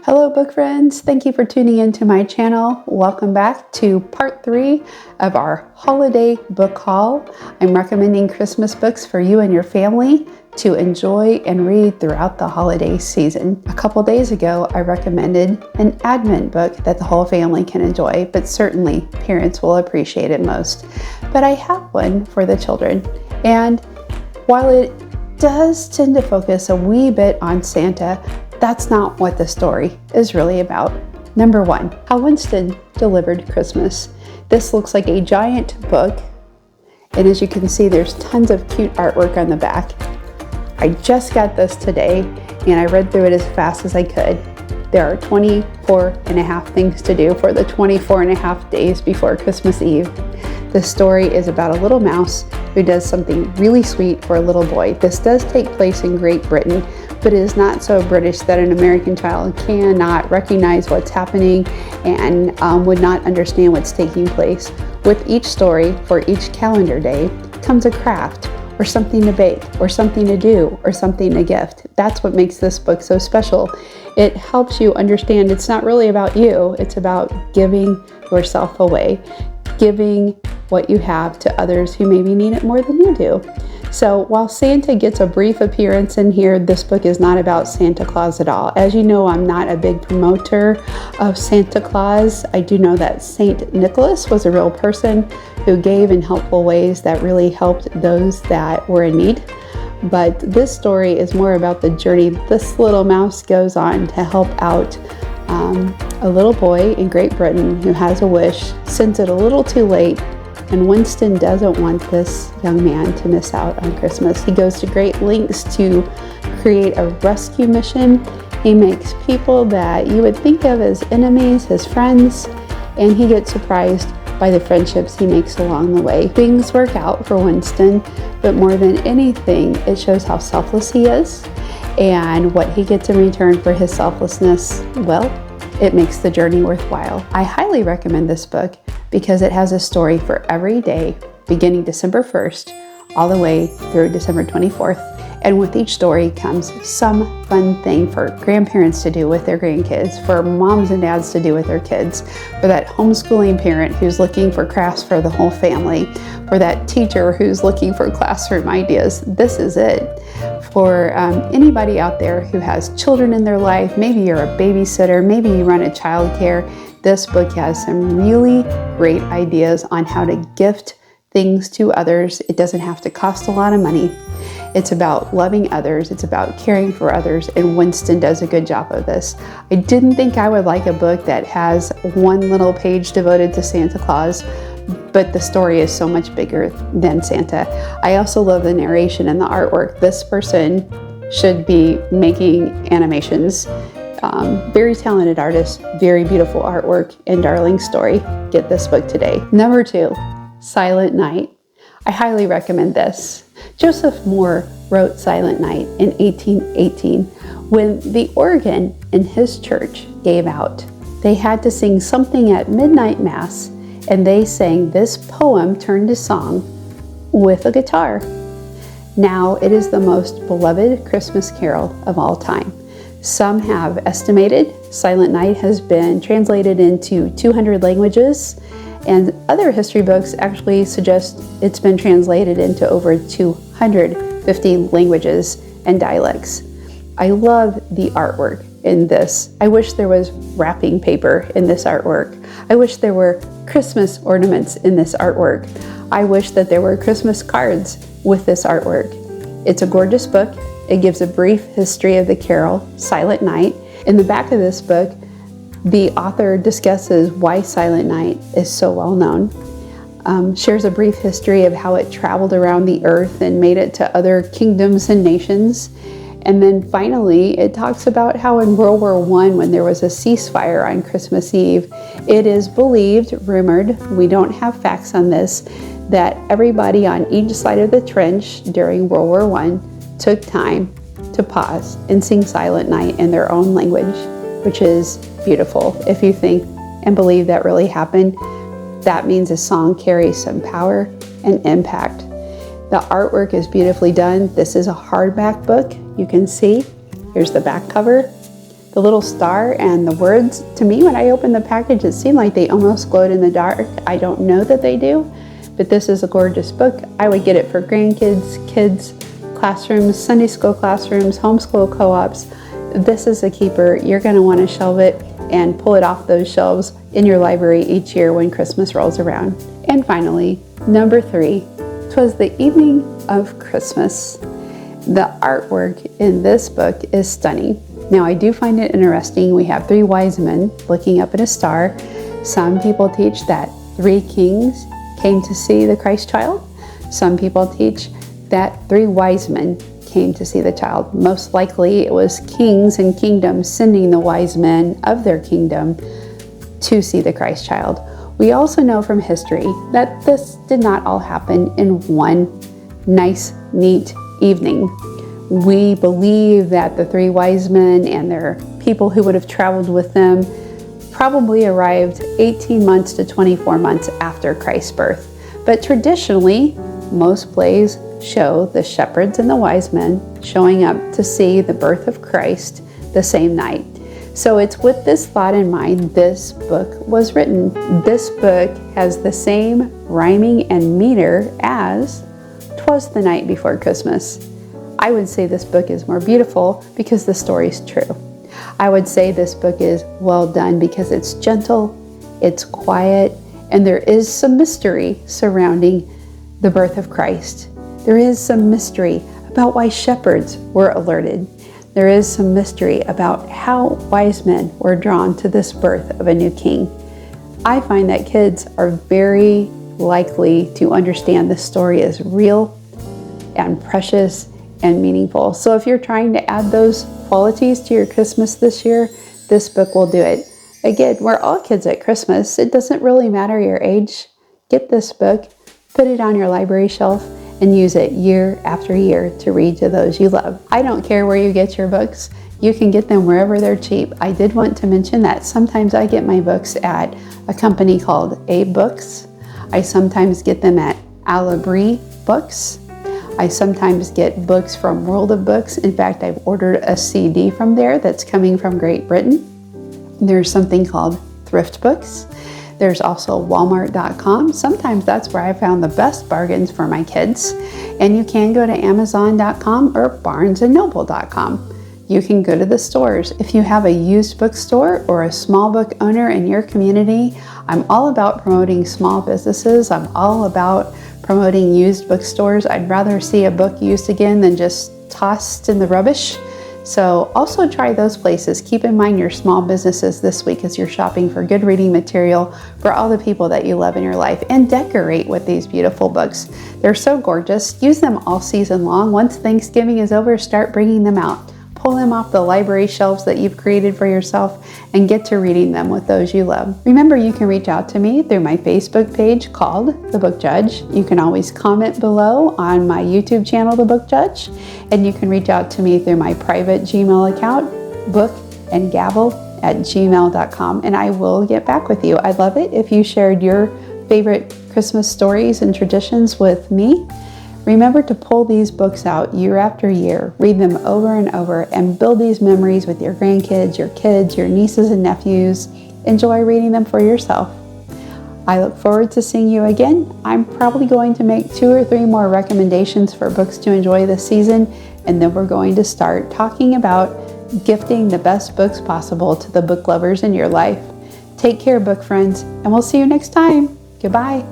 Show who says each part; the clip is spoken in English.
Speaker 1: Hello book friends, thank you for tuning into my channel. Welcome back to part 3 of our holiday book haul. I'm recommending Christmas books for you and your family to enjoy and read throughout the holiday season. A couple days ago, I recommended an Advent book that the whole family can enjoy, but certainly parents will appreciate it most. But I have one for the children, and while it does tend to focus a wee bit on Santa, that's not what the story is really about. Number 1, How Winston Delivered Christmas. This looks like a giant book, and as you can see, there's tons of cute artwork on the back. I just got this today, and I read through it as fast as I could. There are 24 and a half things to do for the 24 and a half days before Christmas Eve. The story is about a little mouse who does something really sweet for a little boy. This does take place in Great Britain, but it is not so British that an American child cannot recognize what's happening and would not understand what's taking place. With each story for each calendar day comes a craft, or something to bake, or something to do, or something to gift. That's what makes this book so special. It helps you understand it's not really about you, it's about giving yourself away, giving what you have to others who maybe need it more than you do. So while Santa gets a brief appearance in here, this book is not about Santa Claus at all. As you know, I'm not a big promoter of Santa Claus. I do know that Saint Nicholas was a real person who gave in helpful ways that really helped those that were in need. But this story is more about the journey this little mouse goes on to help out a little boy in Great Britain who has a wish, sends it a little too late, and Winston doesn't want this young man to miss out on Christmas. He goes to great lengths to create a rescue mission. He makes people that you would think of as enemies his friends, and he gets surprised by the friendships he makes along the way. Things work out for Winston, but more than anything, it shows how selfless he is and what he gets in return for his selflessness. Well, it makes the journey worthwhile. I highly recommend this book because it has a story for every day, beginning December 1st, all the way through December 24th. And with each story comes some fun thing for grandparents to do with their grandkids, for moms and dads to do with their kids, for that homeschooling parent who's looking for crafts for the whole family, for that teacher who's looking for classroom ideas. This is it. For anybody out there who has children in their life, maybe you're a babysitter, maybe you run a childcare, this book has some really great ideas on how to gift things to others. It doesn't have to cost a lot of money. It's about loving others. It's about caring for others, and Winston does a good job of this. I didn't think I would like a book that has one little page devoted to Santa Claus, but the story is so much bigger than Santa. I also love the narration and the artwork. This person should be making animations. Very talented artist, very beautiful artwork, and darling story. Get this book today. Number 2, Silent Night. I highly recommend this. Joseph Moore wrote Silent Night in 1818. When the organ in his church gave out, they had to sing something at midnight mass, and they sang this poem turned to song with a guitar. Now it is the most beloved Christmas carol of all time. Some have estimated Silent Night has been translated into 200 languages, and other history books actually suggest it's been translated into over 250 languages and dialects. I love the artwork in this. I wish there was wrapping paper in this artwork. I wish there were Christmas ornaments in this artwork. I wish that there were Christmas cards with this artwork. It's a gorgeous book. It gives a brief history of the carol, Silent Night. In the back of this book, the author discusses why Silent Night is so well known, shares a brief history of how it traveled around the earth and made it to other kingdoms and nations. And then finally, it talks about how in World War I, when there was a ceasefire on Christmas Eve, it is believed, rumored, we don't have facts on this, that everybody on each side of the trench during World War I took time to pause and sing Silent Night in their own language, which is beautiful. If you think and believe that really happened, that means a song carries some power and impact. The artwork is beautifully done. This is a hardback book. You can see, here's the back cover. The The little star and the words, to me, when I opened the package, it seemed like they almost glowed in the dark. I don't know that they do, but this is a gorgeous book. I would get it for grandkids, kids, classrooms, Sunday school classrooms, homeschool co-ops. This is a keeper. You're going to want to shelve it and pull it off those shelves in your library each year when Christmas rolls around. And finally, number 3, 'Twas the Evening of Christmas. The artwork in this book is stunning. Now, I do find it interesting. We have 3 wise men looking up at a star. Some people teach that 3 kings came to see the Christ child. Some people teach that 3 wise men came to see the child. Most likely it was kings and kingdoms sending the wise men of their kingdom to see the Christ child. We also know from history that this did not all happen in one nice, neat evening. We believe that the 3 wise men and their people who would have traveled with them probably arrived 18 months to 24 months after Christ's birth. But traditionally, most plays show the shepherds and the wise men showing up to see the birth of Christ the same night. So it's with this thought in mind this book was written. This book has the same rhyming and meter as 'Twas the Night Before Christmas. I would say this book is more beautiful because the story is true. I would say this book is well done because it's gentle, it's quiet, and there is some mystery surrounding the birth of Christ. There is some mystery about why shepherds were alerted. There is some mystery about how wise men were drawn to this birth of a new king. I find that kids are very likely to understand this story as real and precious and meaningful. So if you're trying to add those qualities to your Christmas this year, this book will do it. Again, we're all kids at Christmas. It doesn't really matter your age. Get this book, put it on your library shelf, and use it year after year to read to those you love. I don't care where you get your books. You can get them wherever they're cheap. I did want to mention that sometimes I get my books at a company called A Books. I sometimes get them at Alabri Books. I sometimes get books from World of Books. In fact, I've ordered a CD from there that's coming from Great Britain. There's something called Thrift Books. There's also Walmart.com. Sometimes that's where I found the best bargains for my kids. And you can go to Amazon.com or BarnesandNoble.com. You can go to the stores. If you have a used bookstore or a small book owner in your community, I'm all about promoting small businesses. I'm all about promoting used bookstores. I'd rather see a book used again than just tossed in the rubbish. So also try those places. Keep in mind your small businesses this week as you're shopping for good reading material for all the people that you love in your life, and decorate with these beautiful books. They're so gorgeous. Use them all season long. Once Thanksgiving is over, start bringing them out. Pull them off the library shelves that you've created for yourself and get to reading them with those you love. Remember, you can reach out to me through my Facebook page called The Book Judge. You can always comment below on my YouTube channel, The Book Judge, and you can reach out to me through my private Gmail account, bookandgavel@gmail.com, and I will get back with you. I'd love it if you shared your favorite Christmas stories and traditions with me. Remember to pull these books out year after year, read them over and over, and build these memories with your grandkids, your kids, your nieces and nephews. Enjoy reading them for yourself. I look forward to seeing you again. I'm probably going to make 2 or 3 more recommendations for books to enjoy this season, and then we're going to start talking about gifting the best books possible to the book lovers in your life. Take care, book friends, and we'll see you next time. Goodbye.